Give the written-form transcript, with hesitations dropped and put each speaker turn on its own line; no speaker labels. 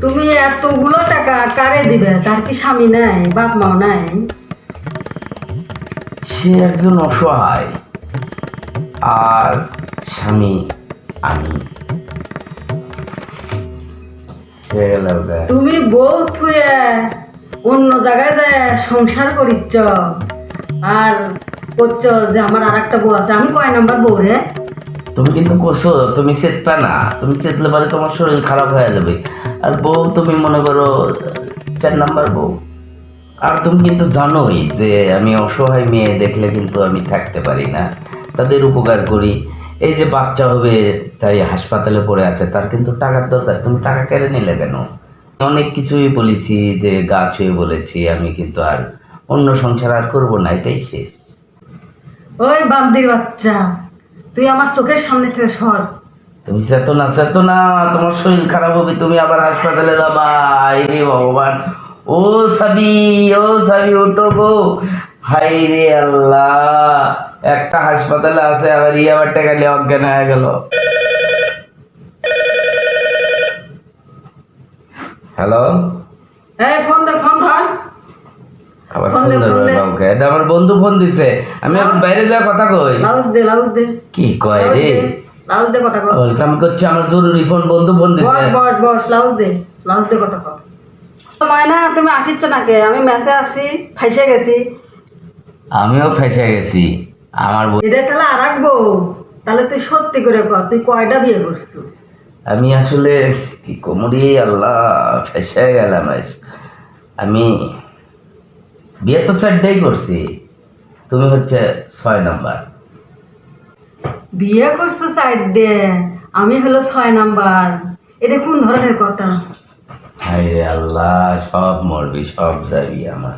তুমি এতগুলো টাকা কারে দিবে? তার কি স্বামী নাই, বাপ মাও নাই?
সে একজন অসহায়, আর স্বামী আমি। হয়ে গেল ওটা।
তুমি বউ থুয়ে অন্য জায়গায় যায় সংসার করিচ্ছ আর করছো যে আমার আর একটা বউ আছে। আমি কয় নাম্বার বউ রে?
তুমি কিন্তু কোসো, তুমি চেতবে না। তুমি চেতলে পারে তোমার শরীর খারাপ হয়ে যাবে। আর বউ তুমি মনে করো 4 নাম্বার বউ। আর তুমি কিন্তু জানোই যে আমি অসহায় মেয়ে দেখলে কিন্তু আমি থাকতে পারি না, তাদের উপকার করি। এই যে বাচ্চা হবে তাই হাসপাতালে পড়ে আছে, তার কিন্তু টাকার দরকার। তুমি টাকা কেড়ে নিলে কেন? অনেক কিছুই বলেছি, যে গা ছুঁয়ে বলেছি আমি কিন্তু আর অন্য সংসার আর করবো না, এটাই শেষ।
ওই বান্দির বাচ্চা, তুই আমার চোখের সামনে থেকে সর।
তুমি চেতো না, তোমার শরীর খারাপ হবে, তুমি আবার হাসপাতালে যাবা। রে ভগবান, ও সাবি, ও সাবি ওঠো গো। হাই রে আল্লাহ, একটা হাসপাতালে আছে, আবার আবার টাকা নিয়ে অজ্ঞান হয়ে গেল। হ্যালো,
এই ফোন ধর, ফোন ধর।
আবার
ফোন
ফোন
দে, ফোন
ধরবে
দে।
কাউকে? এটা আমার বন্ধু ফোন দিছে, আমি এখন বাইরে যাওয়া কথা কই।
লাউজ দে, লাউজ দে,
কি কয়
লাউজ
রে?
দে, লাউজ দে কথা কর।
ওয়েলকাম করছে, আমার জরুরি ফোন, বন্ধু ফোন
বস
দিছে।
বস বস, লাউজ দে, লাউজ দে কথা কর। ময়না, তুমি আসিচ্ছ নাকি? আমি মেসে আসি, ফাইসে গেছি।
আমিও ফেসে গেছি। আমার
এটা তাহলে আর রাখবো? তাহলে তুই সত্যি করে কর, তুই কয়টা বিয়ে করছো?
আমি আসলে কি কোমরি, আল্লাহ, ফেসে গেলাম আজ। আমি বিয়ে তো 4টাই করছি, তুমি হচ্ছে 6 নাম্বার।
বিয়ে করছো সাইড দে, আমি হলো 6 নাম্বার। এটা কোন ধরনের কথা?
হায় রে আল্লাহ, সব মরবি, সব যাবি আমার।